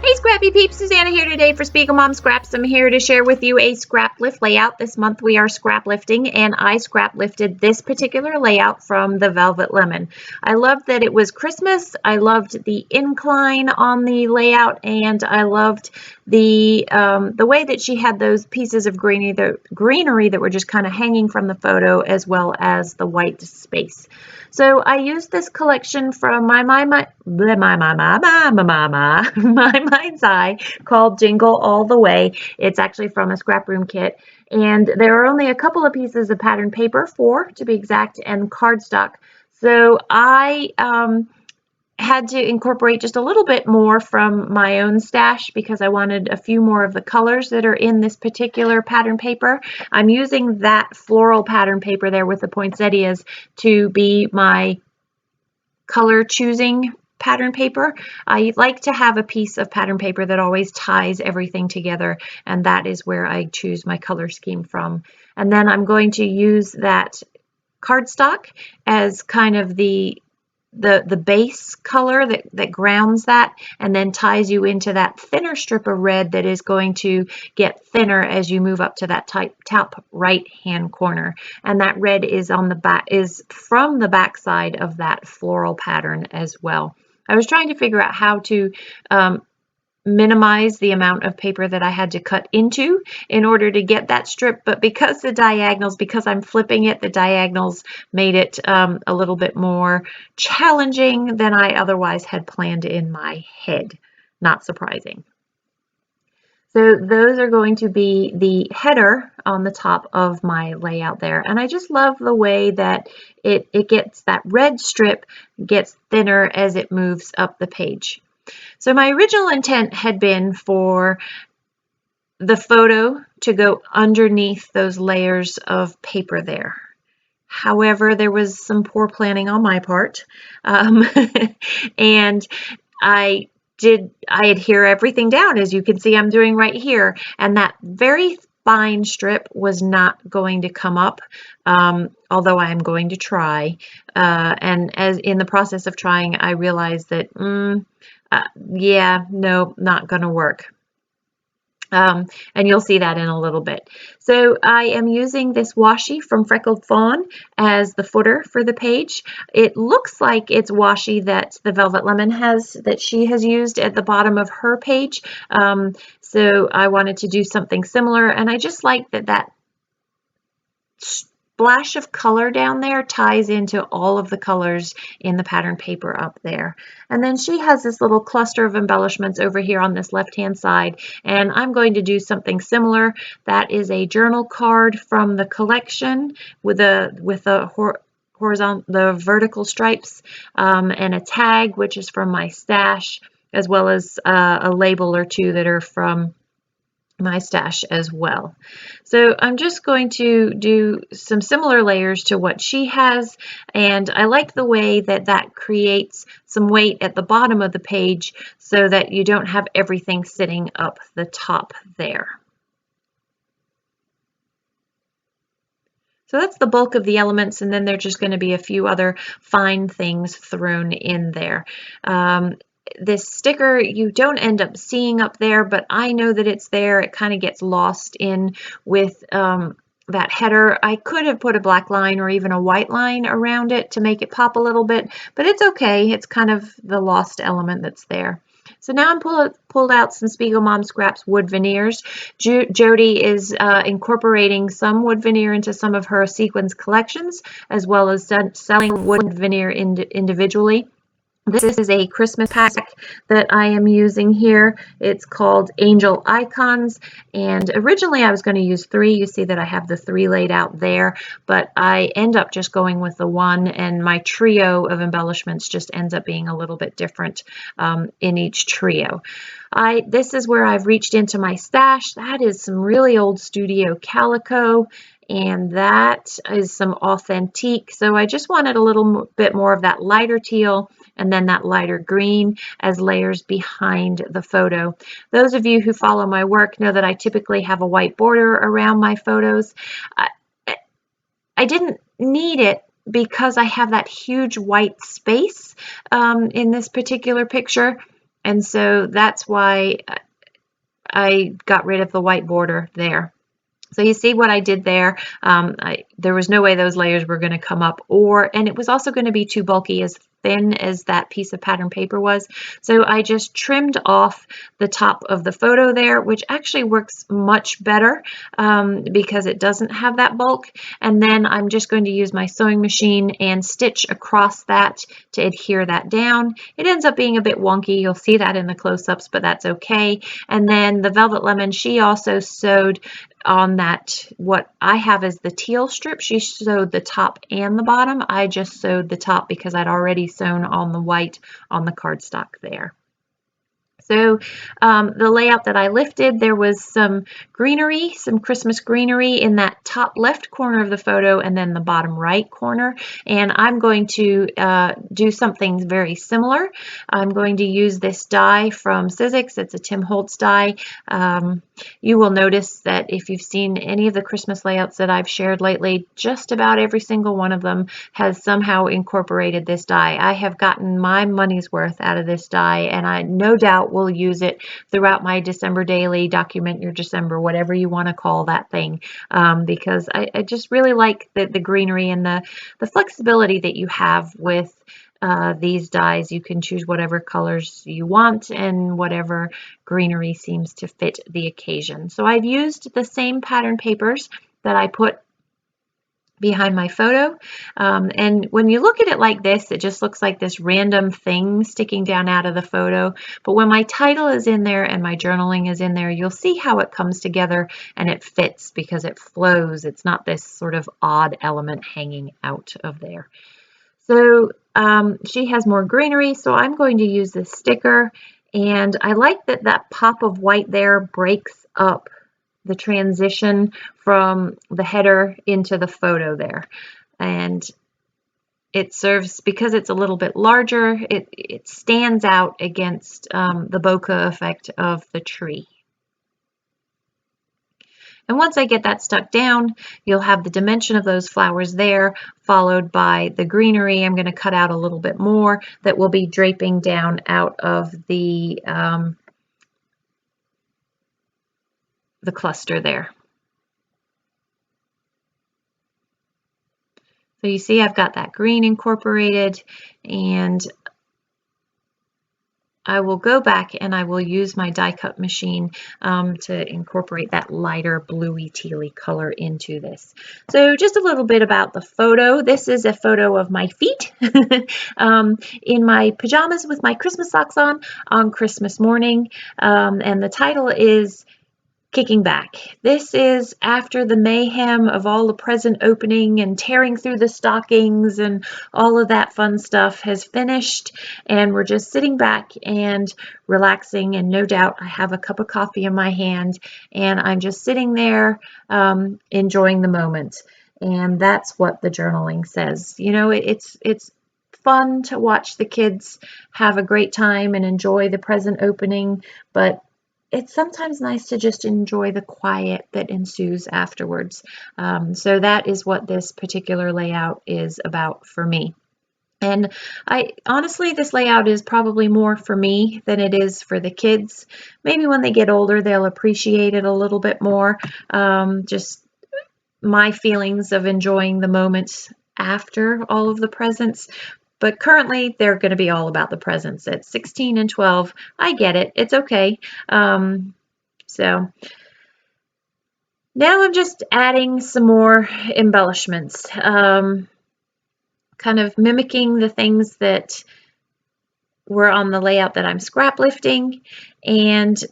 Hey Scrappy Peeps, Suzanna here today for SpiegelMom Scraps. I'm here to share with you a scrap lift layout. This month we are scrap lifting, and I scrap lifted this particular layout from the Velvet Lemon. I loved that it was Christmas. I loved the incline on the layout, and I loved the way that she had those pieces of greenery that were just kind of hanging from the photo, as well as the white space. So I used this collection from my mind's eye called Jingle All the Way. It's actually from a scrap room kit, and there are only a couple of pieces of pattern paper, 4 to be exact, and cardstock. So I had to incorporate just a little bit more from my own stash because I wanted a few more of the colors that are in this particular pattern paper. I'm using that floral pattern paper there with the poinsettias to be my color choosing pattern paper. I like to have a piece of pattern paper that always ties everything together, and that is where I choose my color scheme from. And then I'm going to use that cardstock as kind of the base color that grounds that, and then ties you into that thinner strip of red that is going to get thinner as you move up to that top right hand corner. And that red is on the back, is from the back side of that floral pattern as well. I was trying to figure out how to minimize the amount of paper that I had to cut into in order to get that strip, but because I'm flipping it, the diagonals made it a little bit more challenging than I otherwise had planned in my head. Not surprising. So those are going to be the header on the top of my layout there. And I just love the way that it gets, that red strip gets thinner as it moves up the page. So my original intent had been for the photo to go underneath those layers of paper there. However, there was some poor planning on my part, and I adhere everything down, as you can see I'm doing right here, and that very fine strip was not going to come up, although I am going to try. And as in the process of trying, I realized that yeah, no, not gonna work. And you'll see that in a little bit. So I am using this washi from Freckled Fawn as the footer for the page. It looks like it's washi that the Velvet Lemon that she has used at the bottom of her page. So I wanted to do something similar, and I just like that splash of color down there ties into all of the colors in the pattern paper up there. And then she has this little cluster of embellishments over here on this left hand side, and I'm going to do something similar. That is a journal card from the collection with the vertical stripes, and a tag, which is from my stash, as well as a label or two that are from my stash as well. So I'm just going to do some similar layers to what she has, and I like the way that creates some weight at the bottom of the page so that you don't have everything sitting up the top there. So that's the bulk of the elements, and then there's just going to be a few other fine things thrown in there. This sticker you don't end up seeing up there, but I know that it's there. It kind of gets lost in with that header. I could have put a black line or even a white line around it to make it pop a little bit, but it's okay. It's kind of the lost element that's there. So now I'm pulled out some SpiegelMom Scraps wood veneers. Jody is incorporating some wood veneer into some of her sequins collections, as well as selling wood veneer individually. This is a Christmas pack that I am using here. It's called Angel Icons, and originally I was going to use 3. You see that I have the 3 laid out there, but I end up just going with the 1, and my trio of embellishments just ends up being a little bit different in each trio. This is where I've reached into my stash. That is some really old studio calico, and that is some authentique. So I just wanted a little bit more of that lighter teal and then that lighter green as layers behind the photo. Those of you who follow my work know that I typically have a white border around my photos. I didn't need it because I have that huge white space in this particular picture. And so that's why I got rid of the white border there. So you see what I did there. There was no way those layers were going to come up, and it was also going to be too bulky, as thin as that piece of pattern paper was. So I just trimmed off the top of the photo there, which actually works much better because it doesn't have that bulk. And then I'm just going to use my sewing machine and stitch across that to adhere that down. It ends up being a bit wonky. You'll see that in the close-ups, but that's okay. And then the Velvet Lemon, she also sewed on that, what I have is the teal strip. She sewed the top and the bottom. I just sewed the top because I'd already sewn on the white on the cardstock there. So the layout that I lifted, there was some greenery, some Christmas greenery in that top left corner of the photo and then the bottom right corner. And I'm going to do something very similar. I'm going to use this die from Sizzix. It's a Tim Holtz die. You will notice that if you've seen any of the Christmas layouts that I've shared lately, just about every single one of them has somehow incorporated this die. I have gotten my money's worth out of this die, and I no doubt will use it throughout my December daily, document your December, whatever you want to call that thing, because I just really like the greenery and the flexibility that you have with these dies. You can choose whatever colors you want and whatever greenery seems to fit the occasion. So I've used the same pattern papers that I put behind my photo, and when you look at it like this, it just looks like this random thing sticking down out of the photo. But when my title is in there and my journaling is in there, you'll see how it comes together and it fits because it flows. It's not this sort of odd element hanging out of there. So she has more greenery, so I'm going to use this sticker, and I like that that pop of white there breaks up the transition from the header into the photo there. And it serves, because it's a little bit larger, it stands out against the bokeh effect of the tree. And once I get that stuck down, you'll have the dimension of those flowers there, followed by the greenery. I'm going to cut out a little bit more that will be draping down out of the cluster there. So you see I've got that green incorporated, and I will go back and I will use my die cut machine to incorporate that lighter bluey tealy color into this. So just a little bit about the photo. This is a photo of my feet in my pajamas with my Christmas socks on Christmas morning, and the title is Kicking Back. This is after the mayhem of all the present opening and tearing through the stockings and all of that fun stuff has finished, and we're just sitting back and relaxing, and no doubt I have a cup of coffee in my hand and I'm just sitting there enjoying the moment. And that's what the journaling says. You know, it's fun to watch the kids have a great time and enjoy the present opening, but it's sometimes nice to just enjoy the quiet that ensues afterwards. So that is what this particular layout is about for me. And honestly, this layout is probably more for me than it is for the kids. Maybe when they get older, they'll appreciate it a little bit more. Just my feelings of enjoying the moments after all of the presents. But currently, they're going to be all about the presents. At 16 and 12, I get it. It's okay. So now I'm just adding some more embellishments, kind of mimicking the things that were on the layout that I'm scrap lifting. And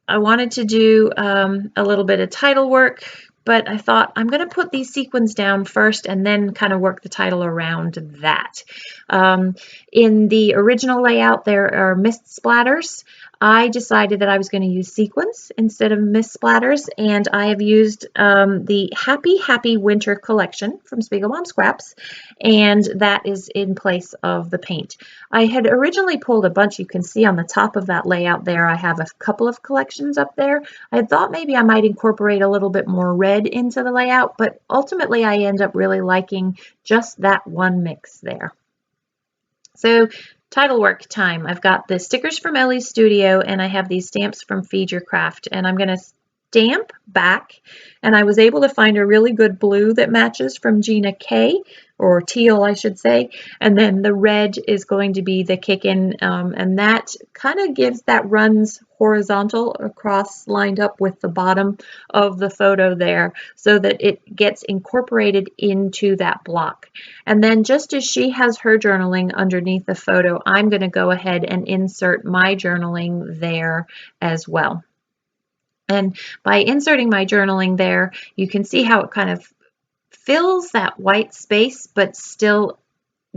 I wanted to do a little bit of title work, but I thought I'm going to put these sequins down first and then kind of work the title around that. In the original layout, there are mist splatters. I decided that I was going to use sequins instead of mist splatters, and I have used the Happy Winter collection from SpiegelMom Scraps, and that is in place of the paint. I had originally pulled a bunch. You can see on the top of that layout there, I have a couple of collections up there. I thought maybe I might incorporate a little bit more red into the layout, but ultimately I end up really liking just that one mix there. So title work time. I've got the stickers from Ellie's Studio, and I have these stamps from Feed Your Craft, and I'm going to stamp back, and I was able to find a really good blue that matches from Gina K, or teal I should say, and then the red is going to be the Kickin', and that kind of gives, that runs horizontal across, lined up with the bottom of the photo there, so that it gets incorporated into that block. And then just as she has her journaling underneath the photo, I'm going to go ahead and insert my journaling there as well. And by inserting my journaling there, you can see how it kind of fills that white space, but still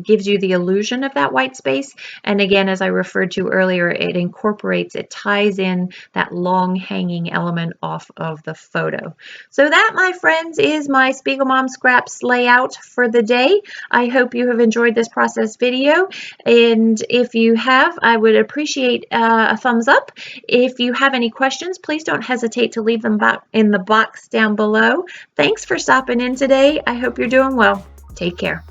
gives you the illusion of that white space. And again, as I referred to earlier, it incorporates, it ties in that long hanging element off of the photo. So that, my friends, is my SpiegelMom Scraps layout for the day. I hope you have enjoyed this process video, and if you have, I would appreciate a thumbs up. If you have any questions, please don't hesitate to leave them in the box down below. Thanks for stopping in today. I hope you're doing well. Take care.